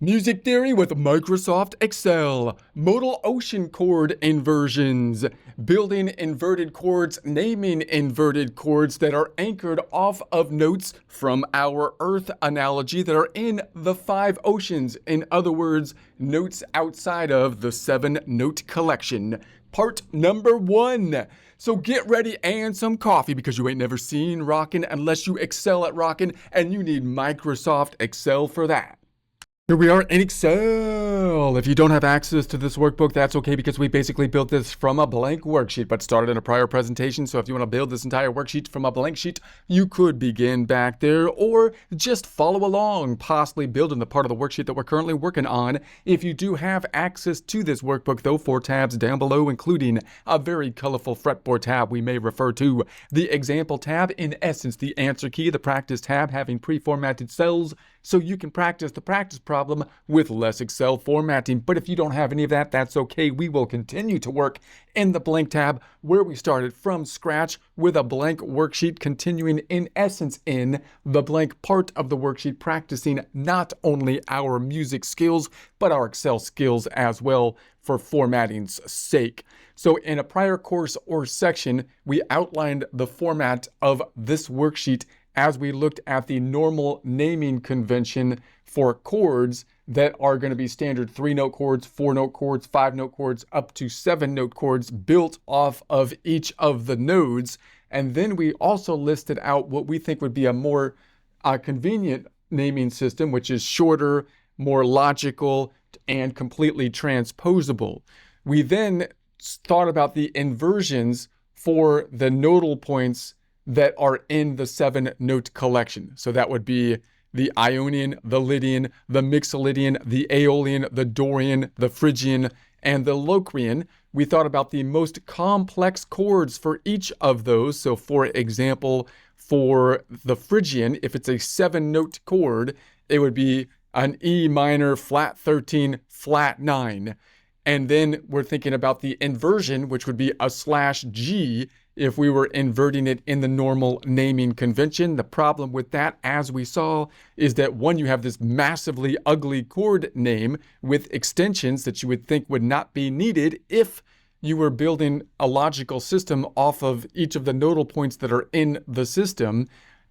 Music theory with Microsoft Excel, modal ocean chord inversions, building inverted chords, naming inverted chords that are anchored off of notes from our Earth analogy that are in the 5 oceans. In other words, notes outside of the 7-note collection. Part number 1. So get ready and some coffee because you ain't never seen rockin' unless you excel at rockin', and you need Microsoft Excel for that. Here we are in Excel. If you don't have access to this workbook, that's okay because we basically built this from a blank worksheet, but started in a prior presentation. So if you want to build this entire worksheet from a blank sheet, you could begin back there or just follow along, possibly building the part of the worksheet that we're currently working on. If you do have access to this workbook, though, 4 tabs down below, including a very colorful fretboard tab we may refer to, the example tab, in essence, the answer key, the practice tab, having pre-formatted cells, so you can practice the practice problem with less Excel formatting. But if you don't have any of that, that's okay. We will continue to work in the blank tab where we started from scratch with a blank worksheet, continuing in essence in the blank part of the worksheet, practicing not only our music skills, but our Excel skills as well for formatting's sake. So in a prior course or section, we outlined the format of this worksheet as we looked at the normal naming convention for chords that are going to be standard 3-note chords, 4-note chords, 5-note chords, up to 7-note chords built off of each of the nodes. And then we also listed out what we think would be a more convenient naming system, which is shorter, more logical, and completely transposable. We then thought about the inversions for the nodal points that are in the 7-note collection. So that would be the Ionian, the Lydian, the Mixolydian, the Aeolian, the Dorian, the Phrygian, and the Locrian. We thought about the most complex chords for each of those. So for example, for the Phrygian, if it's a 7-note chord, it would be an E minor, flat 13, flat 9. And then we're thinking about the inversion, which would be a /G if we were inverting it in the normal naming convention. The problem with that, as we saw, is that one, you have this massively ugly chord name with extensions that you would think would not be needed if you were building a logical system off of each of the nodal points that are in the system.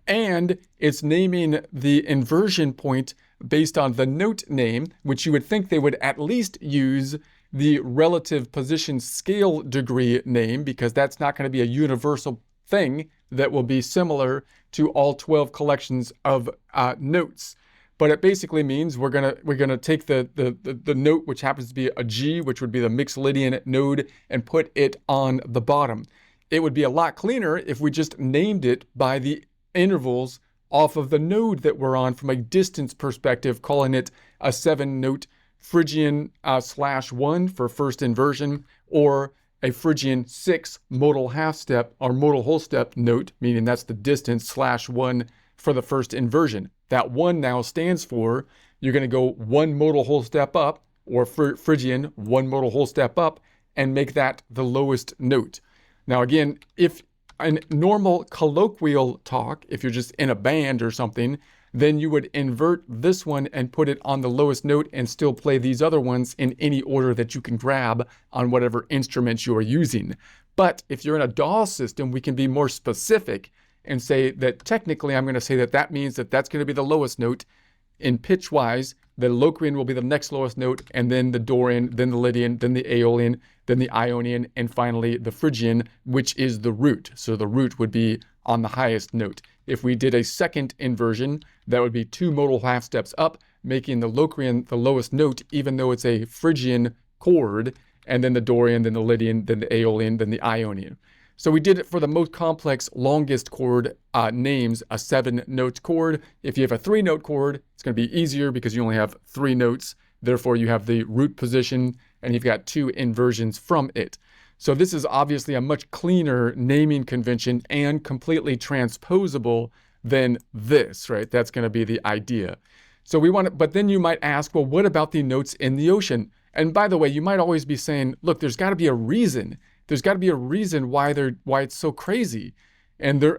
And it's naming the inversion point based on the note name, which you would think they would at least use the relative position scale degree name, because that's not going to be a universal thing that will be similar to all 12 collections of notes. But it basically means we're gonna take the note, which happens to be a G, which would be the Mixolydian node, and put it on the bottom. It would be a lot cleaner if we just named it by the intervals off of the node that we're on from a distance perspective, calling it a 7-note Phrygian /1 for first inversion, or a Phrygian 6 modal half step or modal whole step note, meaning that's the distance /1 for the first inversion. That 1 now stands for, you're going to go 1 modal whole step up, or Phrygian 1 modal whole step up, and make that the lowest note. Now again, if in normal colloquial talk, if you're just in a band or something, then you would invert this one and put it on the lowest note and still play these other ones in any order that you can grab on whatever instruments you are using. But if you're in a DAW system, we can be more specific and say that technically I'm going to say that that means that that's going to be the lowest note in pitch-wise. The Locrian will be the next lowest note, and then the Dorian, then the Lydian, then the Aeolian, then the Ionian, and finally the Phrygian, which is the root. So the root would be on the highest note. If we did a second inversion, that would be 2 modal half steps up, making the Locrian the lowest note, even though it's a Phrygian chord, and then the Dorian, then the Lydian, then the Aeolian, then the Ionian. So we did it for the most complex, longest chord names, a 7-note chord. If you have a 3-note chord, it's going to be easier because you only have 3 notes. Therefore, you have the root position, and you've got 2 inversions from it. So this is obviously a much cleaner naming convention and completely transposable than this, right? That's going to be the idea. So we want to, but then you might ask, well, what about the notes in the ocean? And by the way, you might always be saying, look, there's got to be a reason. There's got to be a reason why it's so crazy. And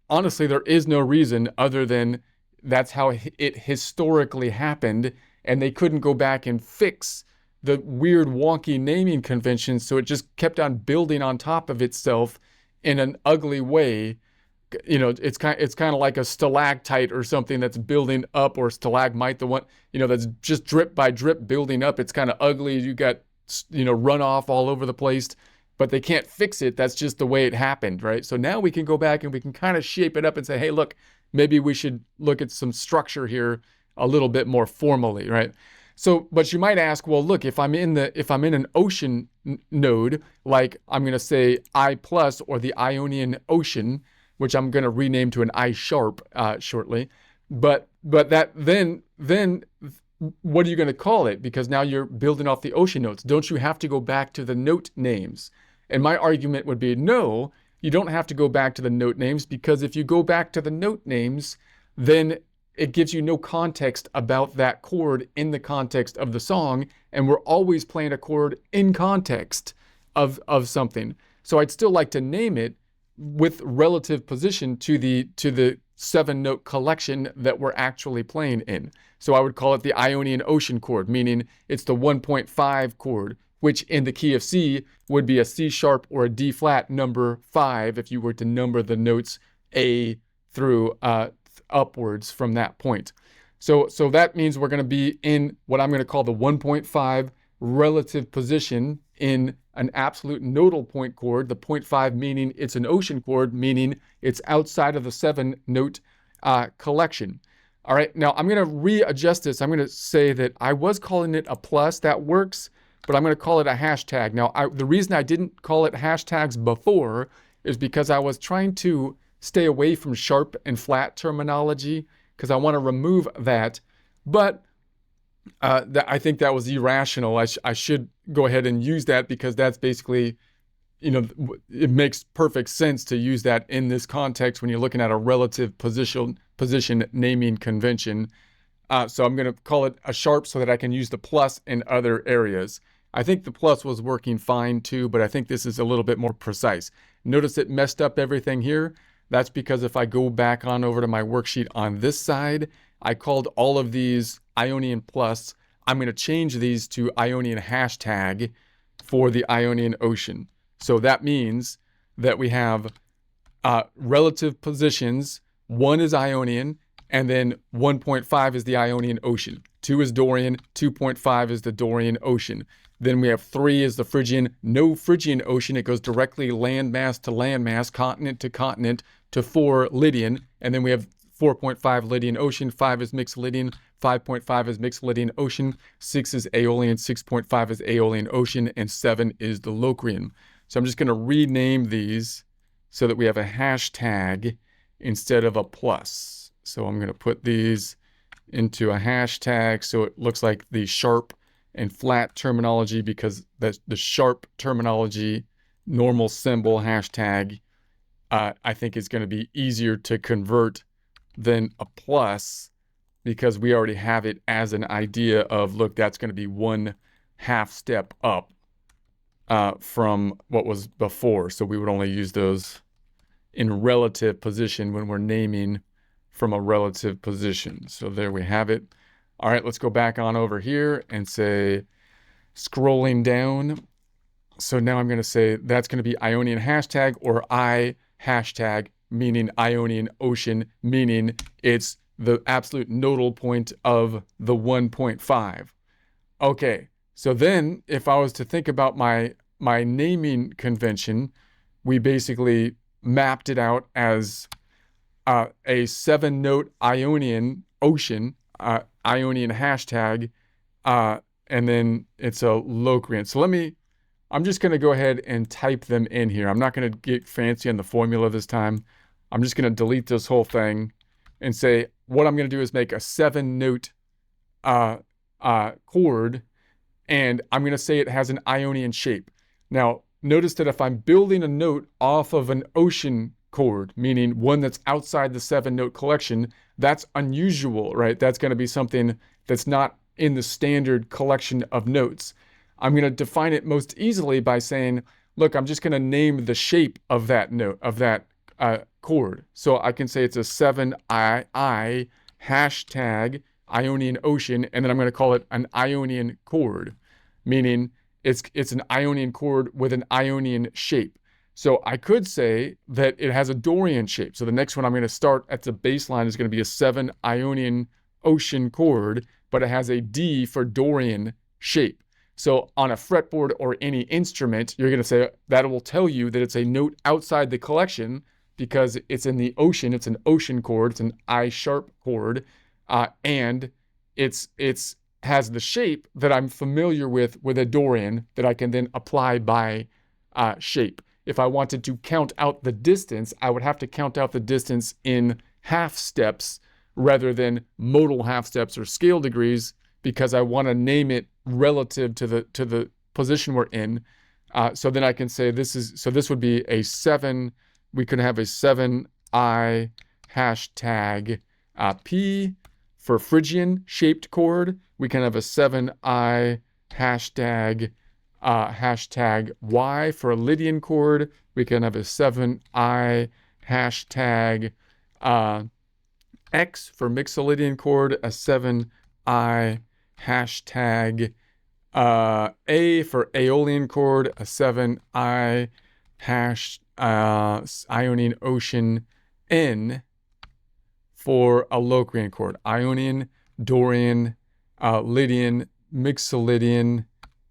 honestly, there is no reason other than that's how it historically happened. and they couldn't go back and fix the weird wonky naming conventions, so it just kept on building on top of itself in an ugly way. You know, it's kind of like a stalactite or something that's building up, or stalagmite, the one, you know, that's just drip by drip building up. It's kind of ugly. You got, you know, runoff all over the place, but they can't fix it. That's just the way it happened, right? So now we can go back and we can kind of shape it up and say, hey, look, maybe we should look at some structure here a little bit more formally, right? So, but you might ask, well, look, if I'm in an ocean node, like I'm going to say I plus, or the Ionian Ocean, which I'm going to rename to an I sharp shortly. But that then what are you going to call it? Because now you're building off the ocean notes. Don't you have to go back to the note names? And my argument would be, no, you don't have to go back to the note names, because if you go back to the note names, then it gives you no context about that chord in the context of the song. And we're always playing a chord in context of something. So I'd still like to name it with relative position to the 7-note collection that we're actually playing in. So I would call it the Ionian Ocean chord, meaning it's the 1.5 chord, which in the key of C would be a C sharp or a D flat number 5 if you were to number the notes A through upwards from that point. So that means we're going to be in what I'm going to call the 1.5 relative position in an absolute nodal point chord, the 0.5 meaning it's an ocean chord, meaning it's outside of the 7-note collection. All right, now I'm going to readjust this. I'm going to say that I was calling it a plus. That works, but I'm going to call it a hashtag. Now, the reason I didn't call it hashtags before is because I was trying to stay away from sharp and flat terminology, because I want to remove that. But I think that was irrational. I should go ahead and use that, because that's basically, you know, it makes perfect sense to use that in this context when you're looking at a relative position naming convention. So I'm going to call it a sharp so that I can use the plus in other areas. I think the plus was working fine too, but I think this is a little bit more precise. Notice it messed up everything here. That's because if I go back on over to my worksheet on this side, I called all of these Ionian plus. I'm going to change these to Ionian hashtag for the Ionian Ocean. So that means that we have relative positions. 1 is Ionian, and then 1.5 is the Ionian Ocean. 2 is Dorian, 2.5 is the Dorian Ocean. Then we have 3 is the Phrygian, no Phrygian Ocean. It goes directly landmass to landmass, continent to continent, to 4 Lydian. And then we have 4.5 Lydian Ocean, 5 is mixed Lydian, 5.5 is mixed Lydian Ocean, 6 is Aeolian, 6.5 is Aeolian Ocean, and 7 is the Locrian. So I'm just going to rename these so that we have a hashtag instead of a plus. So I'm going to put these into a hashtag so it looks like the sharp and flat terminology, because that's the sharp terminology, normal symbol hashtag, I think is going to be easier to convert than a plus, because we already have it as an idea of, look, that's going to be 1/2 step up from what was before. So we would only use those in relative position when we're naming from a relative position. So there we have it. All right, let's go back on over here and say, scrolling down. So now I'm going to say that's going to be Ionian hashtag, or I hashtag, meaning Ionian Ocean, meaning it's the absolute nodal point of the 1.5. Okay, so then if I was to think about my naming convention, we basically mapped it out as a 7-note Ionian Ocean, Ionian hashtag, and then it's a Locrian. So I'm just going to go ahead and type them in here. I'm not going to get fancy on the formula this time. I'm just going to delete this whole thing and say, what I'm going to do is make a 7-note chord, and I'm going to say it has an Ionian shape. Now, notice that if I'm building a note off of an ocean chord, meaning one that's outside the 7-note collection, that's unusual, right? That's going to be something that's not in the standard collection of notes. I'm going to define it most easily by saying, look, I'm just going to name the shape of that note, of that chord. So I can say it's a 7I hashtag Ionian Ocean, and then I'm going to call it an Ionian chord, meaning it's an Ionian chord with an Ionian shape. So I could say that it has a Dorian shape. So the next one I'm going to start at the baseline is going to be a 7 Ionian Ocean chord, but it has a D for Dorian shape. So on a fretboard or any instrument, you're going to say that will tell you that it's a note outside the collection because it's in the ocean. It's an ocean chord. It's an I sharp chord, and it's has the shape that I'm familiar with a Dorian that I can then apply by shape. If I wanted to count out the distance, I would have to count out the distance in half steps rather than modal half steps or scale degrees, because I want to name it relative to the position we're in. So then I can say this would be a 7. We could have a 7I hashtag P for Phrygian shaped chord. We can have a 7I hashtag Y for a Lydian chord. We can have a 7I hashtag X for Mixolydian chord, a 7I hashtag A for Aeolian chord, a 7I hash Ionian Ocean N for a Locrian chord. Ionian, Dorian, Lydian, Mixolydian,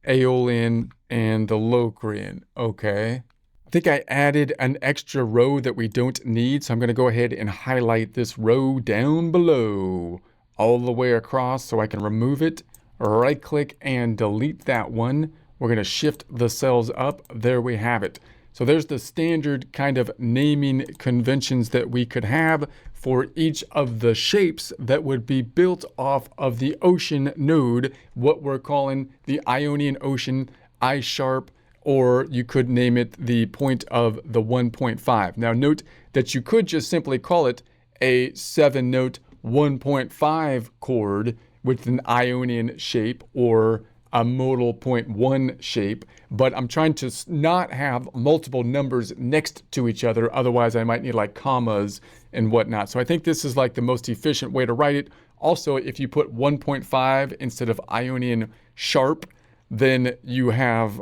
Aeolian, and the Locrian. Okay. I think I added an extra row that we don't need, so I'm going to go ahead and highlight this row down below all the way across so I can remove it. Right click and delete that one. We're going to shift the cells up. There we have it. So there's the standard kind of naming conventions that we could have for each of the shapes that would be built off of the ocean node, what we're calling the Ionian Ocean, I sharp, or you could name it the point of the 1.5. Now note that you could just simply call it a 7-note 1.5 chord with an Ionian shape or a modal 0.1 shape, but I'm trying to not have multiple numbers next to each other. Otherwise, I might need like commas and whatnot. So I think this is like the most efficient way to write it. Also, if you put 1.5 instead of Ionian sharp, then you have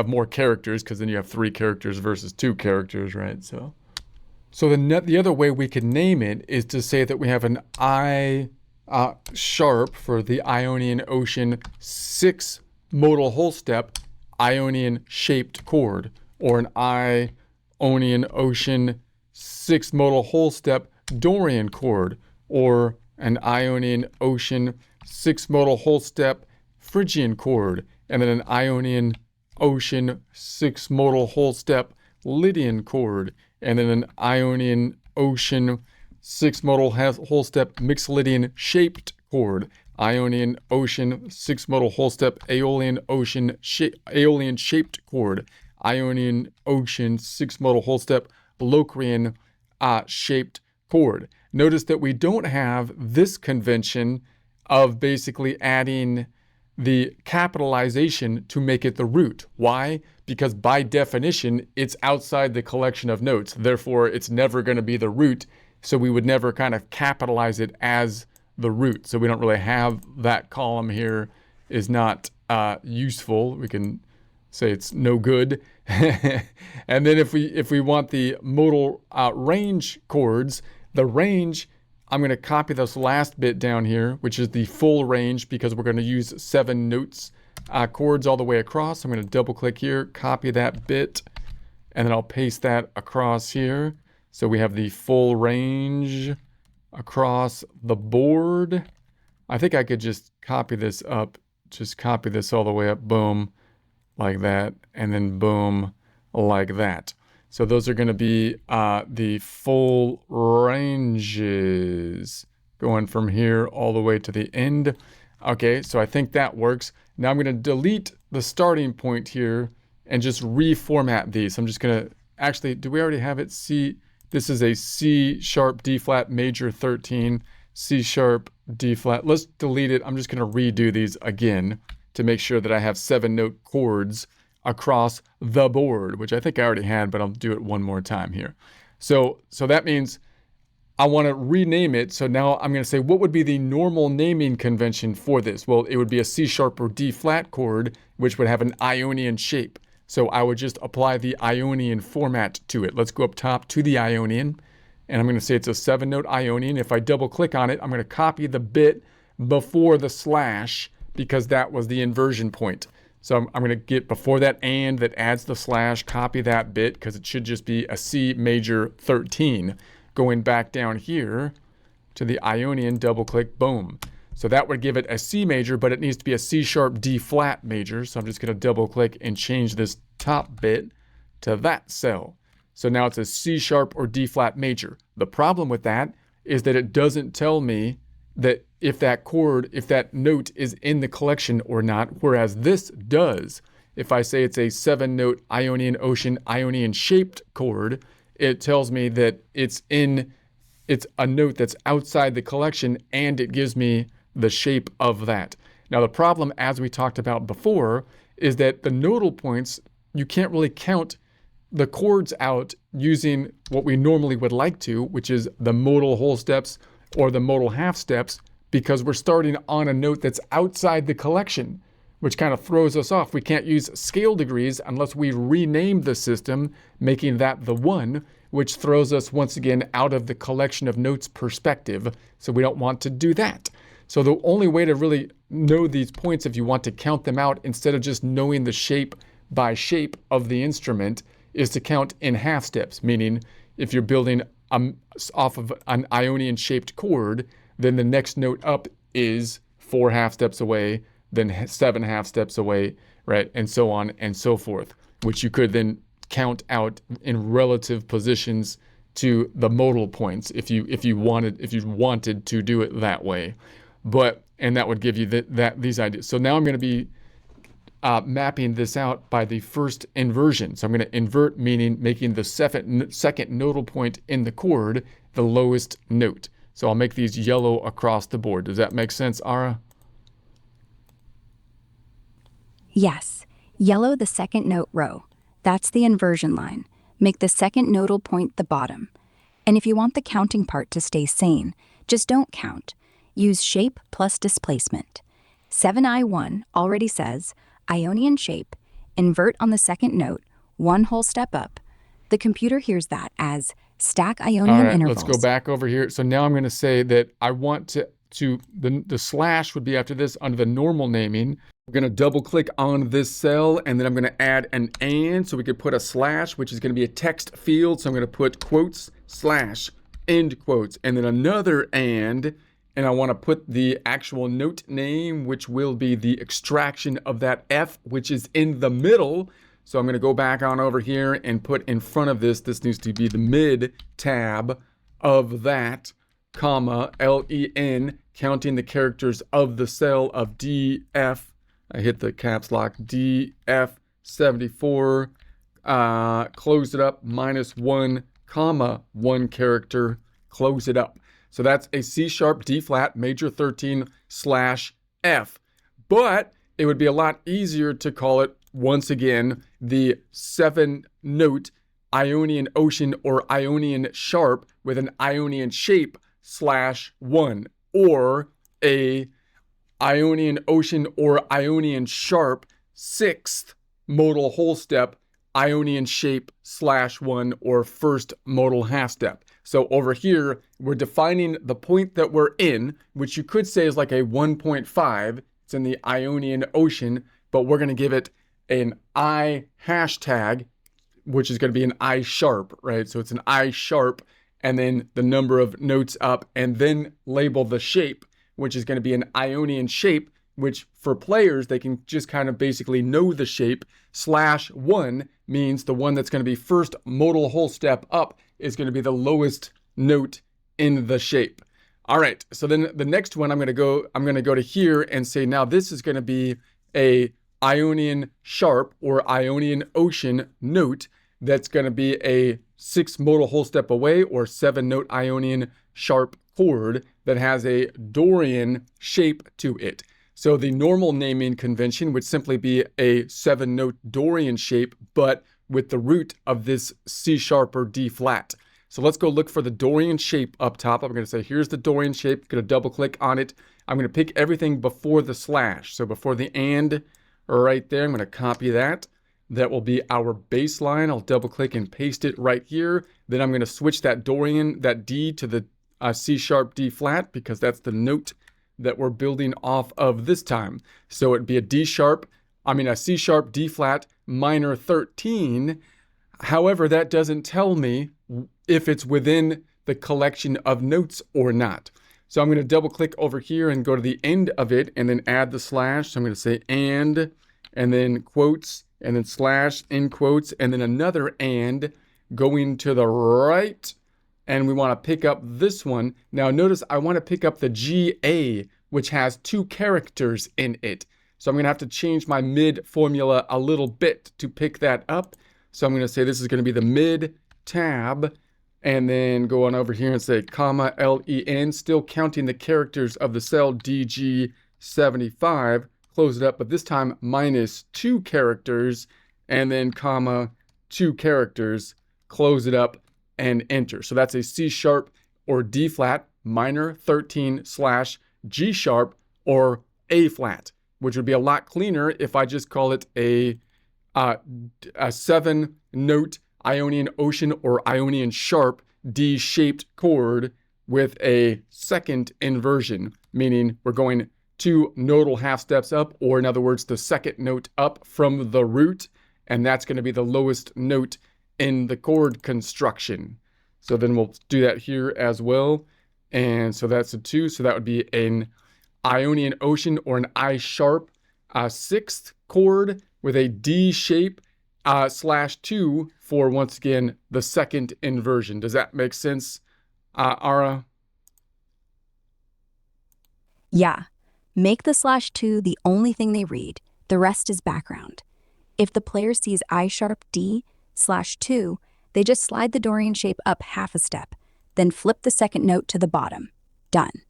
more characters, because then you have 3 characters versus 2 characters, right? So the other way we could name it is to say that we have an I sharp for the Ionian Ocean 6 modal whole step Ionian shaped chord, or an Ionian Ocean 6 modal whole step Dorian chord, or an Ionian Ocean 6 modal whole step Phrygian chord, and then an Ionian Ocean 6 modal whole step Lydian chord, and then an Ionian Ocean 6 modal whole step Mixolydian shaped chord, Ionian Ocean 6 modal whole step Aeolian Ocean Aeolian shaped chord, Ionian Ocean 6 modal whole step Locrian shaped chord. Notice that we don't have this convention of basically adding the capitalization to make it the root. Why? Because by definition, it's outside the collection of notes. Therefore, it's never going to be the root. So we would never kind of capitalize it as the root. So we don't really have that column here is not useful. We can say it's no good. And then if we want the modal range chords, the range, I'm going to copy this last bit down here, which is the full range, because we're going to use 7 notes chords all the way across. I'm going to double click here, copy that bit, and then I'll paste that across here. So we have the full range across the board. I think I could just copy this up, just copy this all the way up, boom, like that, and then boom, like that. So those are going to be the full ranges going from here all the way to the end. Okay, so I think that works. Now I'm going to delete the starting point here and just reformat these. I'm just going to, actually, do we already have it? C. This is a C sharp D flat major 13, C sharp D flat. Let's delete it. I'm just going to redo these again to make sure that I have 7-note chords across the board, which I think I already had, but I'll do it one more time here. So that means I want to rename it. So now I'm going to say, what would be the normal naming convention for this? Well, it would be a C sharp or D flat chord, which would have an Ionian shape. So I would just apply the Ionian format to it. Let's go up top to the Ionian, and I'm going to say it's a 7-note Ionian. If I double click on it, I'm going to copy the bit before the slash because that was the inversion point. So I'm going to get before that and that adds the slash, copy that bit because it should just be a C major 13. Going back down here to the Ionian, double click, boom. So that would give it a C major, but it needs to be a C sharp D flat major. So I'm just going to double click and change this top bit to that cell. So now it's a C sharp or D flat major. The problem with that is that it doesn't tell me that if that chord, if that note is in the collection or not, whereas this does. If I say it's a 7-note Ionian ocean Ionian shaped chord, it tells me that it's a note that's outside the collection and it gives me the shape of that. Now the problem, as we talked about before, is that the nodal points, you can't really count the chords out using what we normally would like to, which is the modal whole steps or the modal half steps, because we're starting on a note that's outside the collection, which kind of throws us off. We can't use scale degrees unless we rename the system, making that the 1, which throws us once again out of the collection of notes perspective. So we don't want to do that. So the only way to really know these points, if you want to count them out instead of just knowing the shape by shape of the instrument, is to count in half steps, meaning if you're building off of an Ionian shaped chord, then the next note up is 4 half steps away, then 7 half steps away, right? And so on and so forth, which you could then count out in relative positions to the modal points if you wanted to do it that way. And that would give you these ideas. So now I'm going to be mapping this out by the first inversion. So I'm going to invert, meaning making the second nodal point in the chord the lowest note. So I'll make these yellow across the board. Does that make sense, Ara? Yes. Yellow the second note row. That's the inversion line. Make the second nodal point the bottom. And if you want the counting part to stay sane, just don't count. Use shape plus displacement. 7I1 already says Ionian shape, invert on the second note, 1 whole step up. The computer hears that as stack Ionian intervals. Let's go back over here. So now I'm going to say that I want the slash would be after this under the normal naming. I'm going to double click on this cell and then I'm going to add an and, so we could put a slash, which is going to be a text field. So I'm going to put quotes slash end quotes and then another and I want to put the actual note name, which will be the extraction of that F, which is in the middle. So I'm going to go back on over here and put in front of this needs to be the mid tab of that, comma, LEN, counting the characters of the cell of DF. I hit the caps lock, DF74, close it up, -1, comma, 1 character, close it up. So that's a C sharp D flat major 13 / F. But it would be a lot easier to call it, once again, the 7-note Ionian ocean or Ionian sharp with an Ionian shape /1, or a Ionian ocean or Ionian sharp 6th modal whole step Ionian shape /1 or first modal half step. So over here, we're defining the point that we're in, which you could say is like a 1.5. It's in the Ionian ocean, but we're going to give it an I hashtag, which is going to be an I sharp, right? So it's an I sharp, and then the number of notes up, and then label the shape, which is going to be an Ionian shape, which for players, they can just kind of basically know the shape. /1 means the one that's going to be first modal whole step up is going to be the lowest note in the shape. All right, so then the next one I'm going to go to here and say, now this is going to be a Ionian sharp or Ionian ocean note that's going to be a 6 modal whole step away or 7-note Ionian sharp chord that has a Dorian shape to it. So the normal naming convention would simply be a 7-note Dorian shape, but with the root of this C sharp or D flat. So let's go look for the Dorian shape up top. I'm going to say, here's the Dorian shape. I'm going to double click on it. I'm going to pick everything before the slash. So before the and right there, I'm going to copy that. That will be our baseline. I'll double click and paste it right here. Then I'm going to switch that Dorian, that D to the C sharp D flat, because that's the note that we're building off of this time. So it'd be a C sharp D flat minor 13. However, that doesn't tell me if it's within the collection of notes or not. So I'm going to double click over here and go to the end of it and then add the slash. So I'm going to say and then quotes, and then slash, in quotes, and then another and going to the right. And we want to pick up this one. Now notice I want to pick up the GA, which has 2 characters in it. So I'm going to have to change my mid formula a little bit to pick that up. So I'm going to say this is going to be the mid tab, and then go on over here and say comma LEN, still counting the characters of the cell DG75. Close it up, but this time minus 2 characters, and then comma 2 characters, close it up, and enter. So that's a C sharp or D flat minor 13 slash G sharp or A flat, which would be a lot cleaner if I just call it a 7-note Ionian Ocean or Ionian Sharp D-shaped chord with a second inversion, meaning we're going 2 nodal half steps up, or in other words, the second note up from the root, and that's going to be the lowest note in the chord construction. So then we'll do that here as well. And so that's a 2. So that would be an Ionian Ocean or an I sharp 6th chord with a D shape slash 2 for, once again, the second inversion. Does that make sense, Ara? Yeah. Make the slash 2 the only thing they read. The rest is background. If the player sees I sharp D slash 2, they just slide the Dorian shape up half a step, then flip the second note to the bottom. Done.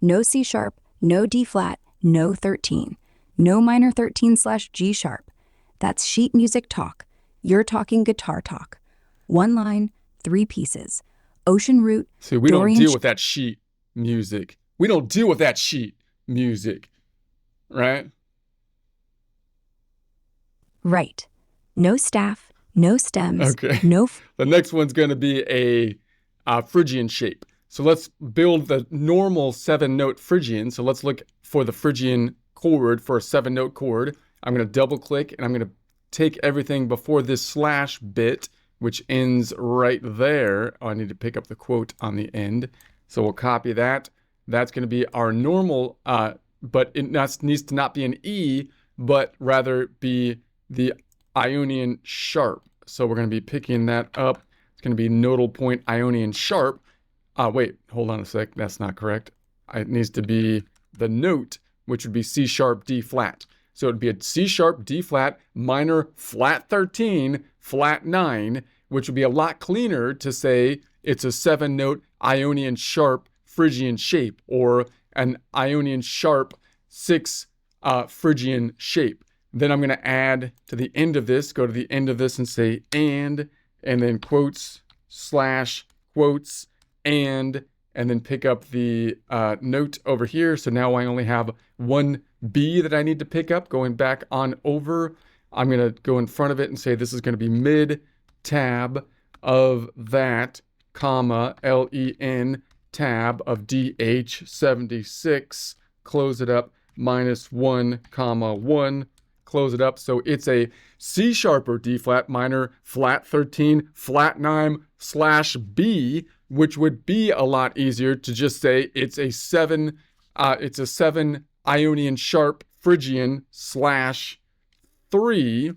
No C sharp, no D flat, no 13. No minor 13 slash G sharp. That's sheet music talk. You're talking guitar talk. 1 line, 3 pieces. Ocean root. See, we don't deal with that sheet music. We don't deal with that sheet music, right? Right. No staff, no stems, okay. no... The next one's going to be a Phrygian shape. So let's build the normal 7-note Phrygian. So let's look for the Phrygian chord for a 7-note chord. I'm going to double click and I'm going to take everything before this slash bit, which ends right there. Oh, I need to pick up the quote on the end. So we'll copy that. That's going to be our normal, but it needs to not be an E, but rather be the Ionian sharp. So we're going to be picking that up. It's going to be nodal point Ionian sharp. Wait, hold on a sec. That's not correct. It needs to be the note, which would be C sharp D flat. So it'd be a C sharp D flat minor flat 13, flat 9, which would be a lot cleaner to say it's a 7-note Ionian sharp Phrygian shape, or an Ionian sharp 6 Phrygian shape. Then I'm going to add to the end of this, go to the end of this and say and then quotes, slash, quotes, and then pick up the note over here. So now I only have 1 B that I need to pick up. Going back on over, I'm going to go in front of it and say this is going to be mid tab of that, comma, LEN tab of DH76, close it up, minus 1, comma, 1, close it up. So it's a C sharp or D flat minor, flat 13, flat 9, slash B, which would be a lot easier to just say it's a 7 Ionian sharp Phrygian slash 3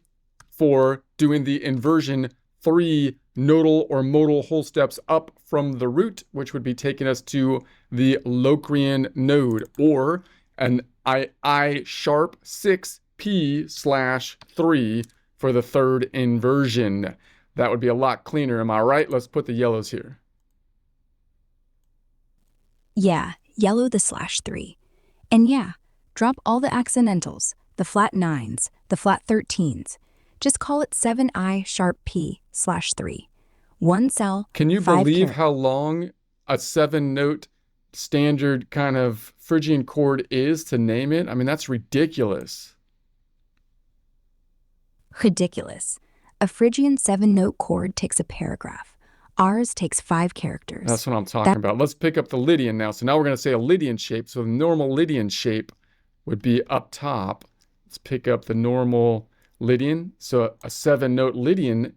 for doing the inversion 3 nodal or modal whole steps up from the root, which would be taking us to the Locrian node, or an I sharp 6 P slash 3 for the third inversion. That would be a lot cleaner, am I right? Let's put the yellows here. Yeah, yellow the slash 3. And yeah, drop all the accidentals, the flat 9s, the flat 13s. Just call it 7I sharp P slash 3. One cell, Can you 5 believe characters. how long a 7-note standard kind of Phrygian chord is to name it? I mean, that's ridiculous. Ridiculous. A Phrygian 7-note chord takes a paragraph. Ours takes 5 characters. That's what I'm talking about. Let's pick up the Lydian now. So now we're going to say a Lydian shape. So the normal Lydian shape would be up top. Let's pick up the normal Lydian. So a 7-note Lydian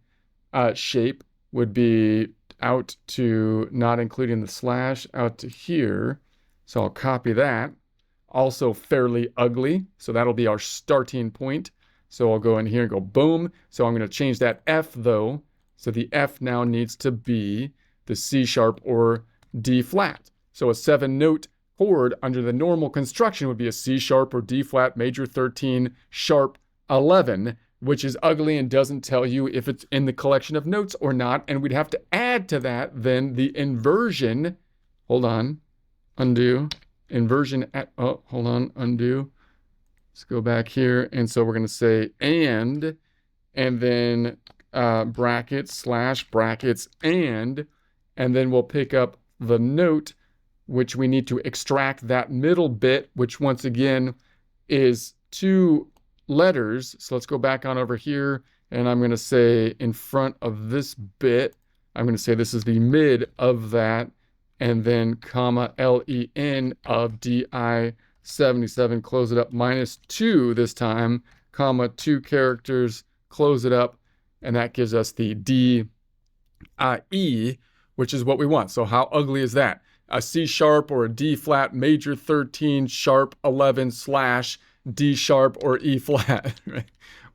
shape would be out to, not including the slash, out to here. So I'll copy that. Also fairly ugly. So that'll be our starting point. So I'll go in here and go boom. So I'm going to change that F though. So the F now needs to be the C sharp or D flat. So a 7-note chord under the normal construction would be a C sharp or D flat major 13 sharp 11, which is ugly and doesn't tell you if it's in the collection of notes or not. And we'd have to add to that then the inversion. Hold on, undo, inversion at, oh, hold on, undo. Let's go back here. And so we're going to say and then brackets slash brackets and then we'll pick up the note, which we need to extract that middle bit, which once again is 2 letters. So let's go back on over here, and I'm going to say in front of this bit, I'm going to say this is the mid of that, and then comma LEN of DI 77, close it up, -2 this time, comma 2 characters, close it up, and that gives us the D E, which is what we want. So how ugly is that? A C sharp or a D flat major 13 sharp 11 slash D sharp or E flat.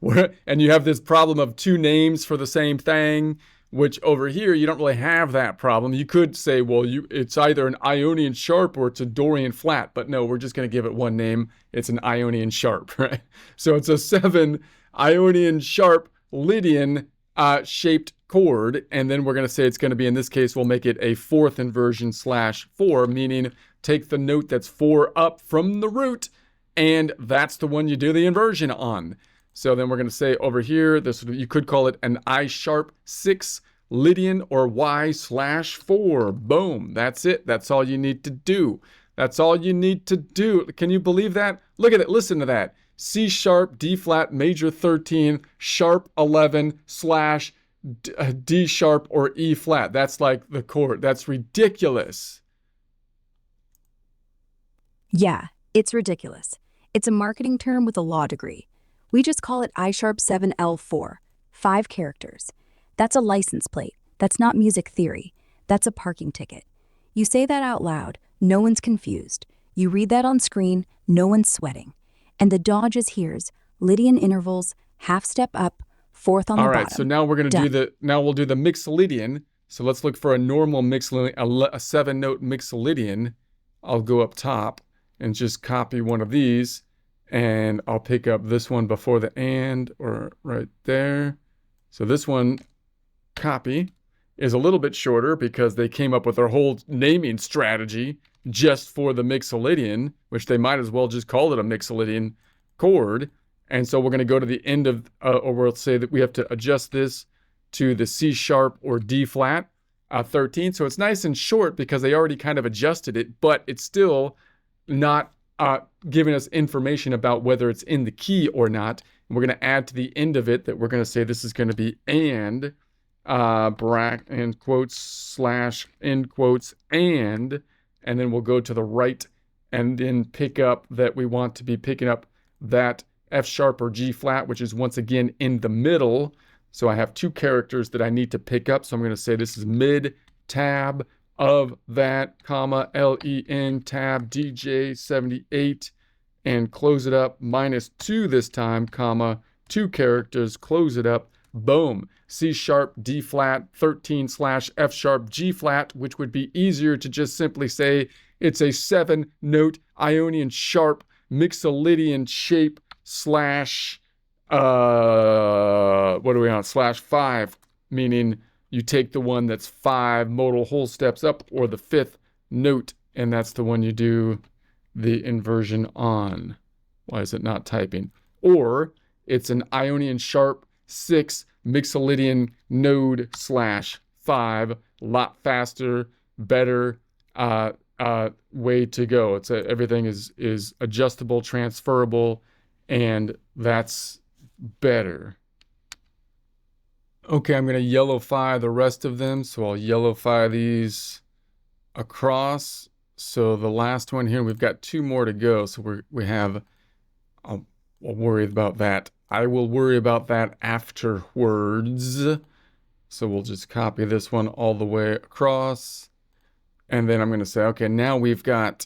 Right? And you have this problem of 2 names for the same thing, which over here you don't really have that problem. You could say, well, it's either an Ionian sharp or it's a Dorian flat, but no, we're just going to give it one name. It's an Ionian sharp, right? So it's a 7 Ionian sharp Lydian shaped chord, and then we're going to say it's going to be, in this case, we'll make it a 4th inversion /4, meaning take the note that's 4 up from the root, and that's the one you do the inversion on. So then we're going to say over here, this, you could call it an I sharp 6 Lydian or Y/4. Boom. That's it. That's all you need to do. That's all you need to do. Can you believe that? Look at it. Listen to that. C sharp, D flat, major 13, sharp 11 slash D sharp or E flat. That's like the chord. That's ridiculous. Yeah, it's ridiculous. It's a marketing term with a law degree. We just call it I sharp 7L4, 5 characters. That's a license plate. That's not music theory. That's a parking ticket. You say that out loud, no one's confused. You read that on screen, no one's sweating. And the dodge is here's Lydian intervals, half step up, 4th on the bottom. All right, so now we're going to we'll do the Mixolydian. So let's look for a normal Mixolydian, a 7-note Mixolydian. I'll go up top and just copy one of these, and I'll pick up this one before the and, or right there. So this one, copy, is a little bit shorter because they came up with their whole naming strategy just for the Mixolydian, which they might as well just call it a Mixolydian chord. And so we're going to go to the end of, or we'll say that we have to adjust this to the C sharp or D flat 13. So it's nice and short because they already kind of adjusted it, but it's still not giving us information about whether it's in the key or not. And we're going to add to the end of it that we're going to say this is going to be and bracket and quotes slash end quotes and then we'll go to the right and then pick up that we want to be picking up that F sharp or G flat, which is once again in the middle. So I have 2 characters that I need to pick up. So I'm going to say this is mid tab of that, comma, LEN tab DJ 78, and close it up, -2 this time, comma, 2 characters, close it up, boom. C sharp, D flat, 13 slash F sharp, G flat, which would be easier to just simply say it's a 7-note Ionian sharp Mixolydian shape slash, what are we on, /5, meaning you take the one that's 5 modal whole steps up, or the 5th note, and that's the one you do the inversion on. Why is it not typing? Or it's an Ionian sharp 6 Mixolydian node /5. 5, a lot faster, better way to go. Everything is adjustable, transferable, and that's better. Okay, I'm going to yellowfy the rest of them. So I'll yellowfy these across. So the last one here, we've got 2 more to go. So we have, I'll worry about that. I will worry about that afterwards. So we'll just copy this one all the way across. And then I'm going to say, okay, now we've got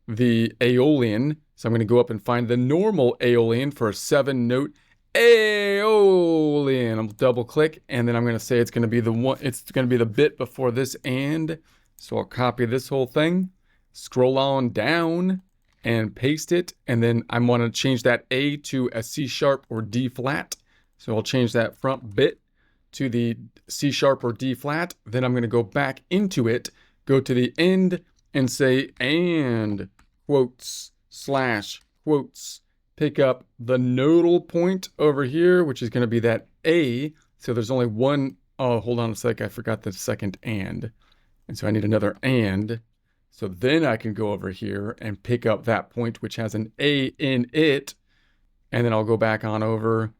the Aeolian. So I'm going to go up and find the normal Aeolian for a 7-note Aeolian. I'll double click, and then I'm going to say it's going to be the bit before this and. So I'll copy this whole thing, scroll on down, and paste it. And then I want to change that A to a C sharp or D flat. So I'll change that front bit to the C sharp or D flat. Then I'm going to go back into it, go to the end, and say and quotes slash quotes. Pick up the nodal point over here, which is going to be that A. So there's only one. Oh, hold on a sec. I forgot the second and. And so I need another and. So then I can go over here and pick up that point, which has an A in it. And then I'll go back on over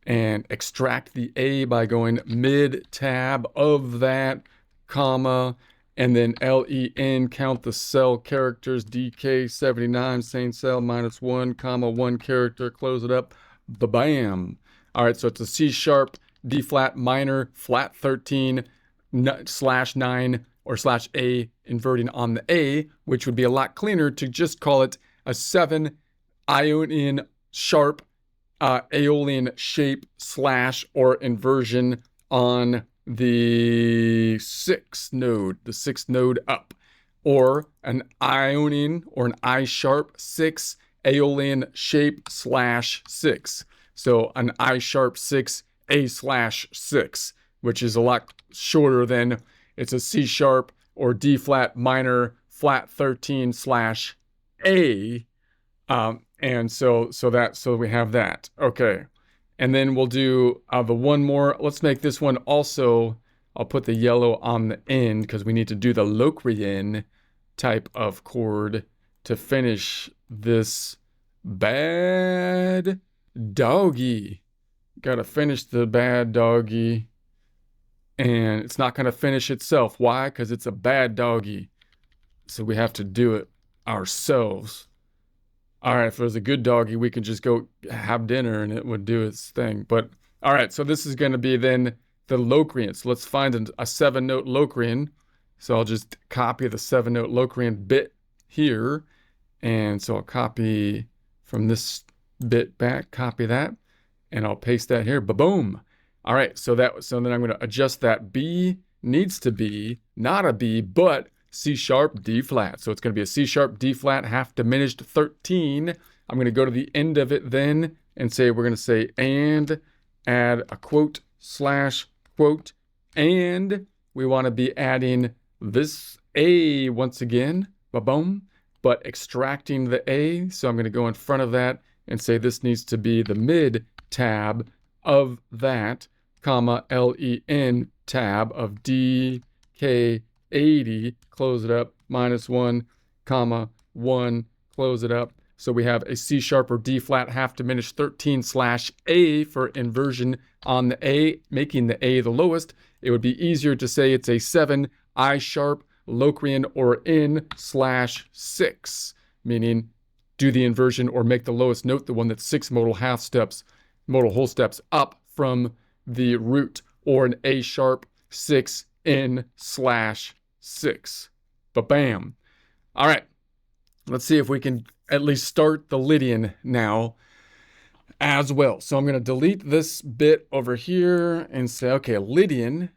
and extract the A by going mid tab of that, comma, and then LEN, count the cell characters, DK79, same cell, -1, comma, 1 character, close it up, bam. All right, so it's a C sharp, D flat minor, flat 13, /9 or /A, inverting on the A, which would be a lot cleaner to just call it a 7 Ionian sharp Aeolian shape / or inversion on the 6th node, the 6th node up, or an Ionian or an I sharp 6 Aeolian shape /6. So an I sharp 6 A/6, which is a lot shorter than it's a C sharp or D flat minor flat 13 /A. And so we have that. Okay. And then we'll do the one more. Let's make this one also. I'll put the yellow on the end because we need to do the Locrian type of chord to finish this bad doggy. Got to finish the bad doggy. And it's not going to finish itself. Why? Because it's a bad doggy. So we have to do it ourselves. All right, if it was a good doggy, we could just go have dinner and it would do its thing. But all right, so this is going to be then the Locrian. So let's find a 7-note Locrian. So I'll just copy the 7-note Locrian bit here. And so I'll copy from this bit back, copy that, and I'll paste that here. Ba-boom. All right, so then I'm going to adjust that B needs to be not a B, but C sharp, D flat. So it's going to be a C sharp, D flat, half diminished 13. I'm going to go to the end of it then and say, we're going to say, and add a quote / quote, and we want to be adding this A once again, ba-boom, but extracting the A. So I'm going to go in front of that and say this needs to be the mid tab of that, comma, LEN tab of DK80, close it up, -1, comma, 1, close it up. So we have a C sharp or D flat half diminished 13 /A for inversion on the A, making the A the lowest. It would be easier to say it's a 7 I sharp Locrian or in /6, meaning do the inversion or make the lowest note the one that's 6 modal whole steps up from the root, or an A sharp 6 in /6. Ba-bam. All right, let's see if we can at least start the Lydian now as well. So I'm going to delete this bit over here and say, okay, Lydian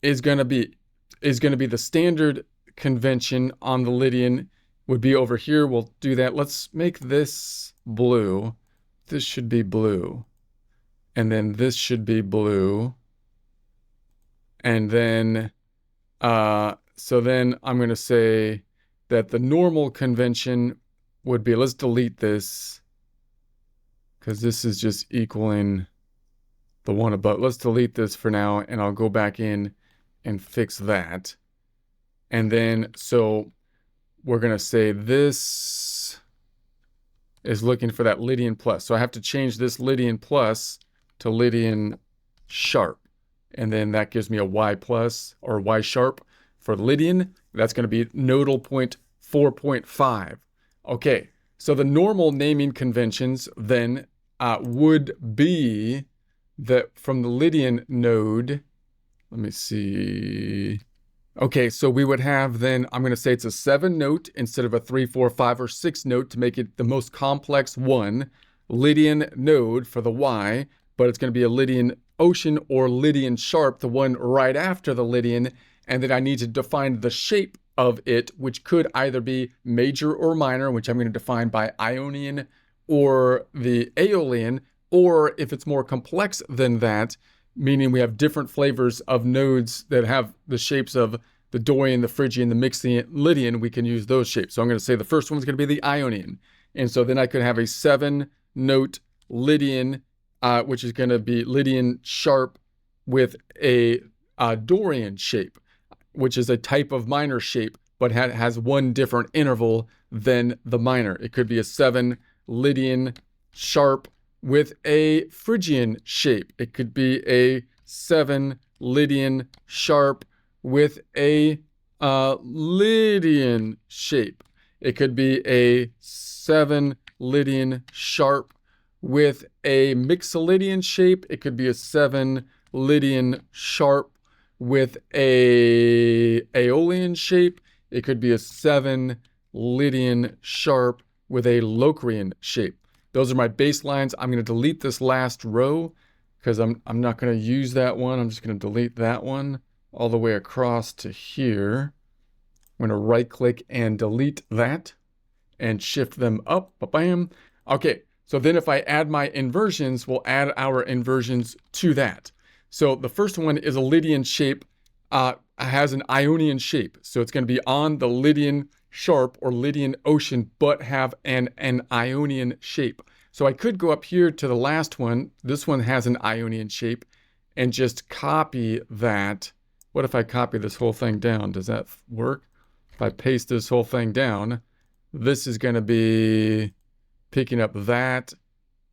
is going to be the standard convention on the Lydian would be over here. We'll do that. Let's make this blue. This should be blue. And then this should be blue. And then, so then I'm going to say that the normal convention would be, let's delete this because this is just equaling the one above. Let's delete this for now, and I'll go back in and fix that. And then, so we're going to say this is looking for that Lydian plus. So I have to change this Lydian plus to Lydian sharp. And then that gives me a Y plus or Y sharp for Lydian. That's going to be nodal point 4.5. Okay, so the normal naming conventions then would be that from the Lydian node, let me see. Okay, so we would have then, I'm going to say it's a 7 note instead of a 3, 4, 5, or 6 note to make it the most complex one. Lydian node for the Y, but it's going to be a Lydian ocean or Lydian sharp, the one right after the Lydian. And then I need to define the shape of it, which could either be major or minor, which I'm going to define by Ionian or the Aeolian, or if it's more complex than that, meaning we have different flavors of nodes that have the shapes of the Dorian, the Phrygian, the Myxian, Lydian, we can use those shapes. So I'm going to say the first one's going to be the Ionian. And so then I could have a 7-note Lydian, which is going to be Lydian sharp with a Dorian shape, which is a type of minor shape, but has one different interval than the minor. It could be a 7 Lydian sharp with a Phrygian shape. It could be a 7 Lydian sharp with a Lydian shape. It could be a 7 Lydian sharp with a Mixolydian shape. It could be a 7 Lydian sharp with a Aeolian shape. It could be a 7 Lydian sharp with a Locrian shape. Those are my baselines. I'm going to delete this last row because I'm not going to use that one. I'm just going to delete that one all the way across to here. I'm going to right click and delete that and shift them up. Bam. Okay, so then if I add my inversions, we'll add our inversions to that. So the first one is a Lydian shape, has an Ionian shape. So it's going to be on the Lydian sharp or Lydian ocean, but have an Ionian shape. So I could go up here to the last one. This one has an Ionian shape and just copy that. What if I copy this whole thing down? Does that work? If I paste this whole thing down, this is going to be picking up that,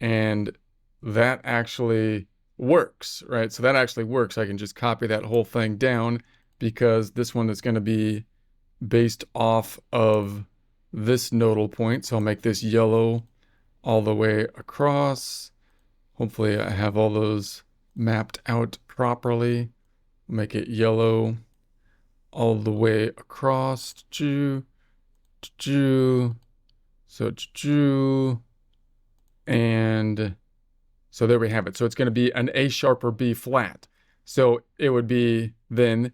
and that actually works, right? So that actually works. I can just copy that whole thing down because this one is going to be based off of this nodal point. So I'll make this yellow all the way across. Hopefully I have all those mapped out properly. Make it yellow all the way across. And so there we have it. So it's going to be an A sharp or B flat. So it would be then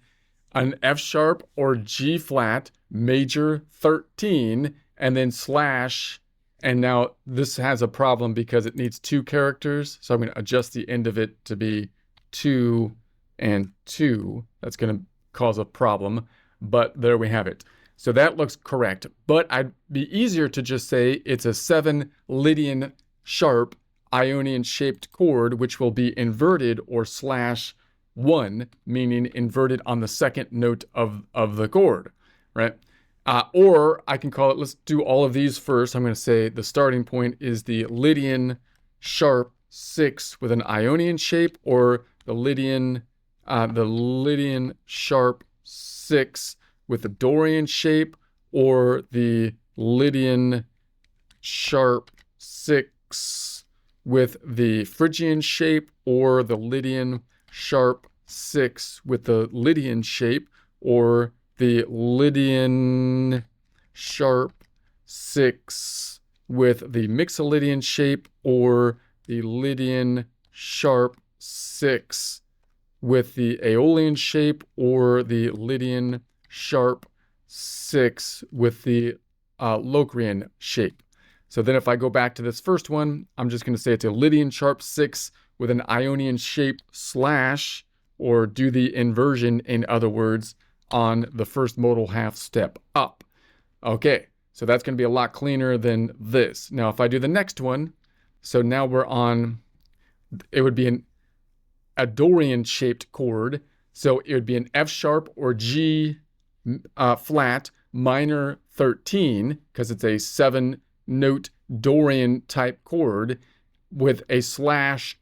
an F sharp or G flat major 13 and then slash. And now this has a problem because it needs 2 characters. So I'm going to adjust the end of it to be 2 and 2. That's going to cause a problem, but there we have it. So that looks correct, but I'd be easier to just say it's a 7 Lydian sharp Ionian shaped chord, which will be inverted or slash 1, meaning inverted on the second note of the chord, right? Or I can call it, let's do all of these first. I'm going to say the starting point is the Lydian sharp 6 with an Ionian shape, or the Lydian sharp 6 with the Dorian shape, or the Lydian sharp 6 with the Phrygian shape, or the Lydian sharp 6 with the Lydian shape, or the Lydian sharp 6 with the Mixolydian shape, or the Lydian sharp 6 with the Aeolian shape, or the Lydian sharp 6 with the Locrian shape. So then if I go back to this first one, I'm just going to say it's a Lydian sharp 6 with an Ionian shape slash, or do the inversion, in other words, on the first modal half step up. Okay, so that's going to be a lot cleaner than this. Now, if I do the next one, so now we're on, it would be a Dorian shaped chord. So it would be an F sharp or G flat minor 13, because it's a 7-note Dorian type chord, with a slash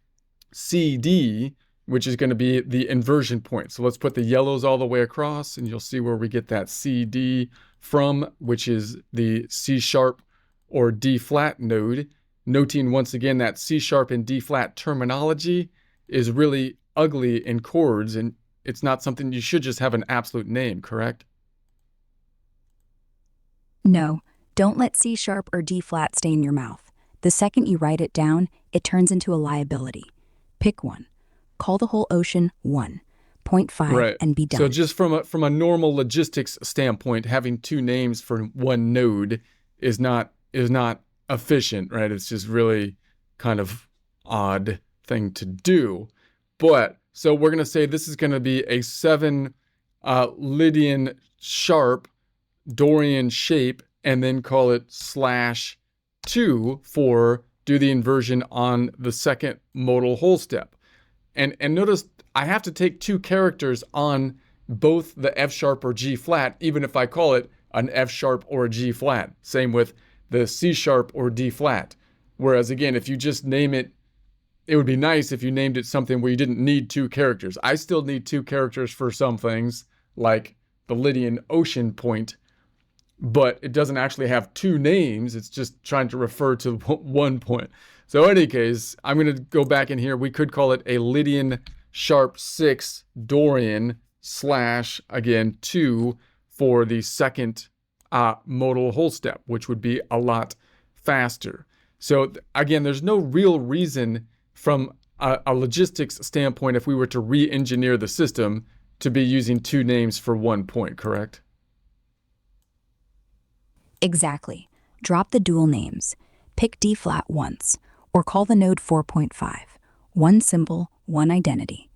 CD, which is going to be the inversion point. So let's put the yellows all the way across, and you'll see where we get that CD from, which is the C sharp or D flat node. Noting once again that C sharp and D flat terminology is really ugly in chords, and it's not something you should just have an absolute name, correct? No, don't let C sharp or D flat stay in your mouth. The second you write it down, it turns into a liability. Pick one. Call the whole ocean 1, 0.5, Right. and be done. So just from a normal logistics standpoint, having two names for one node is not efficient, right? It's just really kind of odd thing to do. But so we're going to say this is going to be a 7 Lydian sharp Dorian shape, and then call it /2 for do the inversion on the second modal whole step. And notice I have to take two characters on both the F sharp or G flat, even if I call it an F sharp or a G flat. Same with the C sharp or D flat. Whereas again, if you just name it, it would be nice if you named it something where you didn't need two characters. I still need two characters for some things, like the Lydian ocean point, but it doesn't actually have two names. It's just trying to refer to one point. So in any case, I'm going to go back in here. We could call it a Lydian sharp 6 Dorian / again 2 for the second modal whole step, which would be a lot faster. So again, there's no real reason from a logistics standpoint, if we were to re-engineer the system, to be using two names for one point, correct? Exactly. Drop the dual names. Pick D flat once, or call the node 4.5. One symbol, one identity.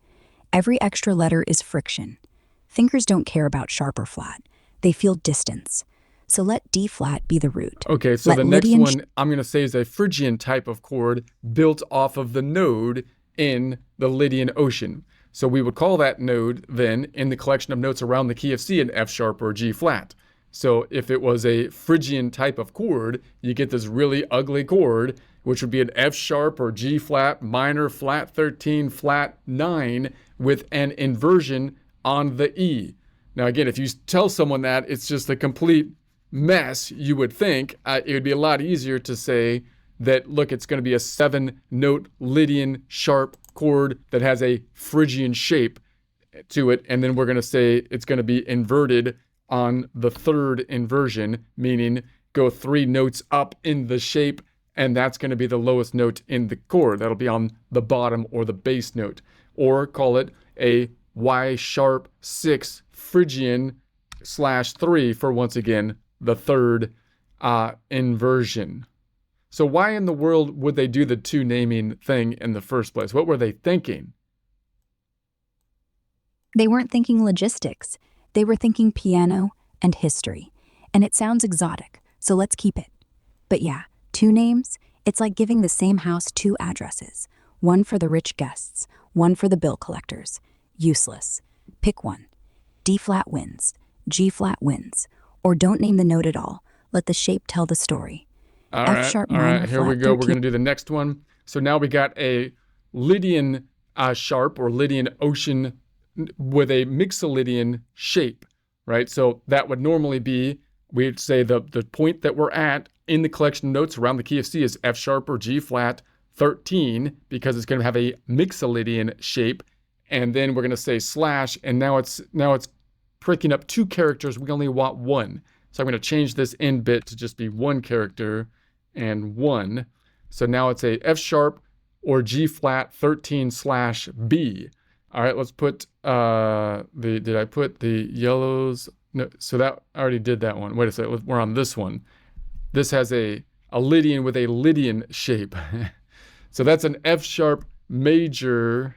Every extra letter is friction. Fingers don't care about sharp or flat. They feel distance. So let D flat be the root. Okay, so Let the next Lydian one I'm going to say is a Phrygian type of chord built off of the node in the Lydian ocean. So we would call that node then, in the collection of notes around the key of C, an F sharp or G flat. So if it was a Phrygian type of chord, you get this really ugly chord, which would be an F sharp or G flat minor flat 13 flat 9 with an inversion on the E. Now again, if you tell someone that, it's just a complete mess, you would think. It would be a lot easier to say that, look, it's going to be a 7-note Lydian sharp chord that has a Phrygian shape to it, and then we're going to say it's going to be inverted on the third inversion, meaning go 3 notes up in the shape, and that's going to be the lowest note in the chord. That'll be on the bottom or the bass note. Or call it a Y sharp 6 Phrygian /3 for, once again, the third inversion. So why in the world would they do the two naming thing in the first place? What were they thinking? They weren't thinking logistics. They were thinking piano and history. And it sounds exotic, so let's keep it. But yeah, two names, it's like giving the same house two addresses. One for the rich guests, one for the bill collectors. Useless. Pick one. D flat wins. G flat wins. Or don't name the note at all. Let the shape tell the story. All F sharp right, minor here flat we go. 13. We're going to do the next one. So now we got a Lydian sharp or Lydian ocean with a mixolydian shape, right? So that would normally be, we'd say the point that we're at in the collection of notes around the key of C is F sharp or G flat 13, because it's going to have a mixolydian shape. And then we're going to say /, and now it's picking up two characters. We only want one. So I'm going to change this end bit to just be one character and 1. So now it's a F sharp or G flat 13 /B. All right, let's put did I put the yellows? No, so that I already did that one. Wait a second, we're on this one. This has a Lydian with a Lydian shape. So that's an F sharp major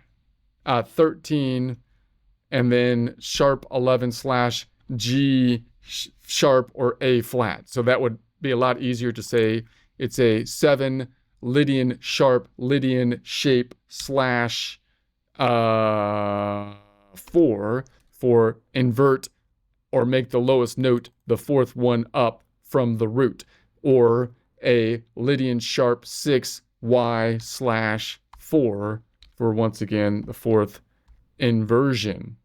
13, and then sharp 11 /G sharp or A flat. So that would be a lot easier to say. It's a 7 Lydian sharp Lydian shape /4 4 for invert or make the lowest note the fourth one up from the root, or a Lydian sharp 6 Y/4 for, once again, the fourth inversion.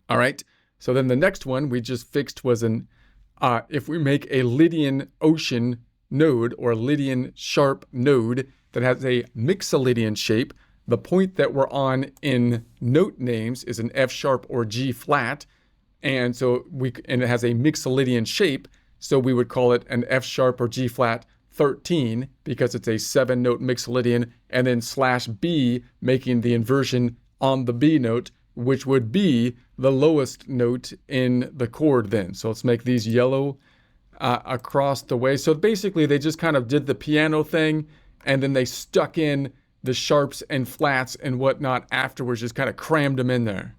All right, so then the next one we just fixed was if we make a Lydian ocean node or a Lydian sharp node that has a mixolydian shape, the point that we're on in note names is an F sharp or G flat, and so it has a mixolydian shape, so we would call it an F sharp or G flat 13 because it's a 7-note mixolydian, and then /B making the inversion on the B note, which would be the lowest note in the chord then. So let's make these yellow across the way. So basically they just kind of did the piano thing, and then they stuck in the sharps and flats and whatnot afterwards, just kind of crammed them in there.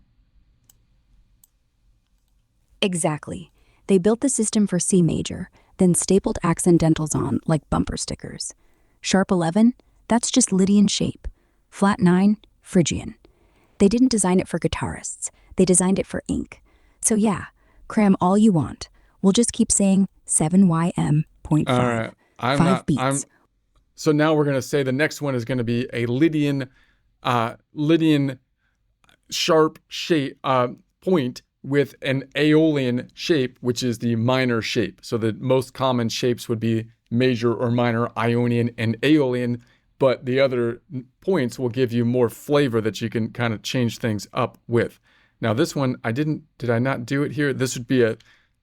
Exactly. They built the system for C major, then stapled accidentals on like bumper stickers. Sharp 11, that's just Lydian shape. Flat 9, Phrygian. They didn't design it for guitarists. They designed it for ink. So yeah, cram all you want. We'll just keep saying 7YM.5. All right. 5 beats. So now we're going to say the next one is going to be a Lydian sharp shape point with an Aeolian shape, which is the minor shape. So the most common shapes would be major or minor, Ionian, and Aeolian, but the other points will give you more flavor that you can kind of change things up with. Now this one, did I not do it here? This would be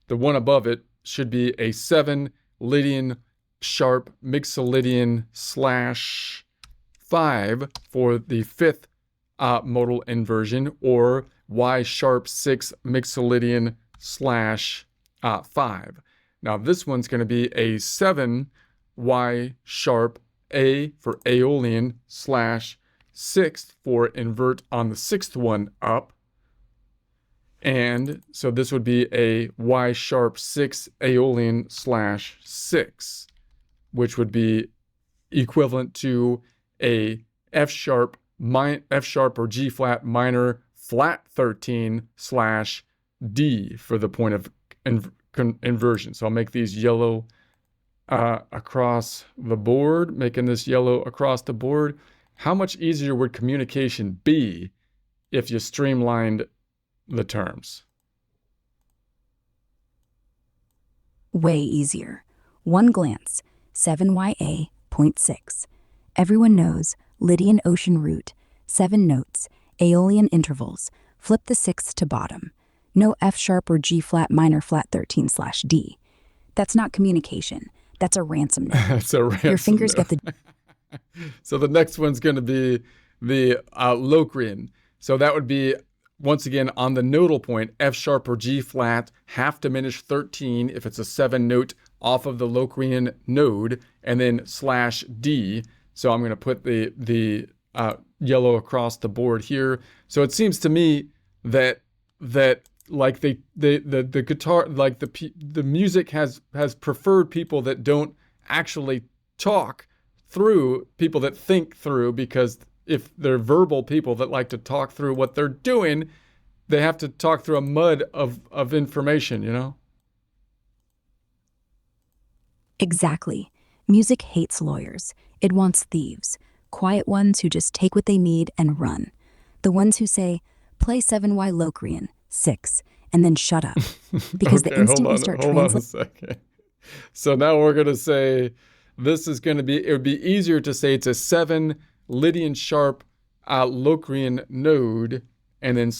the one above it should be a 7 Lydian sharp mixolydian /5 for the fifth modal inversion, or Y sharp 6 mixolydian /5. Now this one's going to be a 7 Y sharp A for Aeolian /6 for invert on the sixth one up. And so this would be a Y sharp 6 Aeolian /6, which would be equivalent to a F sharp or G flat minor flat 13 /D for the point of inversion. So I'll make these yellow across the board, making this yellow across the board. How much easier would communication be if you streamlined the terms? Way easier. One glance, 7YA.6. Everyone knows Lydian ocean root, 7 notes, Aeolian intervals, flip the sixth to bottom. No F sharp or G flat minor flat 13 /D. That's not communication. That's a ransom note. That's a ransom Your fingers note. get the... So the next one's going to be the Locrian. So that would be, once again, on the nodal point, F sharp or G flat, half diminished 13 if it's a 7 note off of the Locrian node, and then /D. So I'm going to put the yellow across the board here. So it seems to me that like the guitar, like the music has preferred people that don't actually talk through, people that think through, because if they're verbal people that like to talk through what they're doing, they have to talk through a mud of information, you know? Exactly. Music hates lawyers. It wants thieves. Quiet ones who just take what they need and run. The ones who say, play 7Y Locrian, 6, and then shut up. Because the instant you start Hold on a translating... second. So now we're going to say, this is going to be, it would be easier to say it's a 7 Lydian sharp Locrian node, and then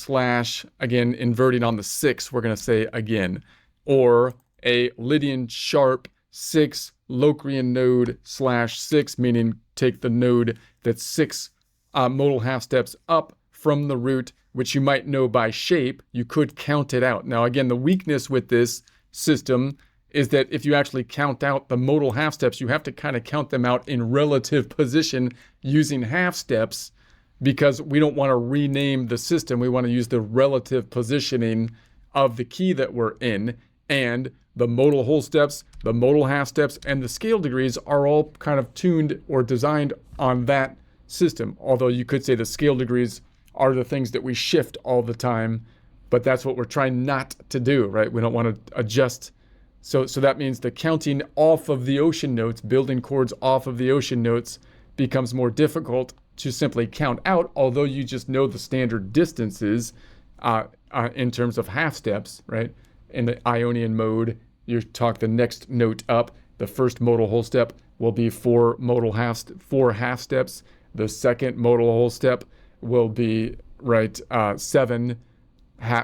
/ again, inverting on the 6, we're going to say again. Or a Lydian sharp 6 Locrian node /6, meaning take the node that's 6 modal half steps up from the root, which you might know by shape. You could count it out. Now, again, the weakness with this system is that if you actually count out the modal half steps, you have to kind of count them out in relative position using half steps, because we don't want to rename the system. We want to use the relative positioning of the key that we're in, and the modal whole steps, the modal half steps, and the scale degrees are all kind of tuned or designed on that system. Although you could say the scale degrees are the things that we shift all the time, but that's what we're trying not to do, right? We don't want to adjust. So that means the counting off of the ocean notes, building chords off of the ocean notes, becomes more difficult to simply count out, although you just know the standard distances in terms of half steps, right? In the Ionian mode, you talk the next note up. The first modal whole step will be four half steps. The second modal whole step will be seven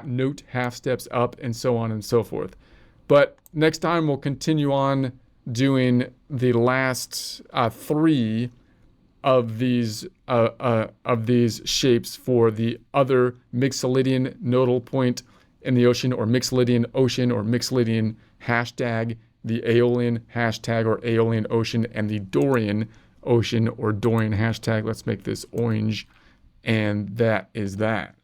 note half steps up, and so on and so forth. But next time we'll continue on doing the last three of these shapes for the other Mixolydian nodal point in the ocean, or Mixolydian ocean, or Mixolydian hashtag, the Aeolian hashtag or Aeolian ocean, and the Dorian ocean or Dorian hashtag. Let's make this orange, and that is that.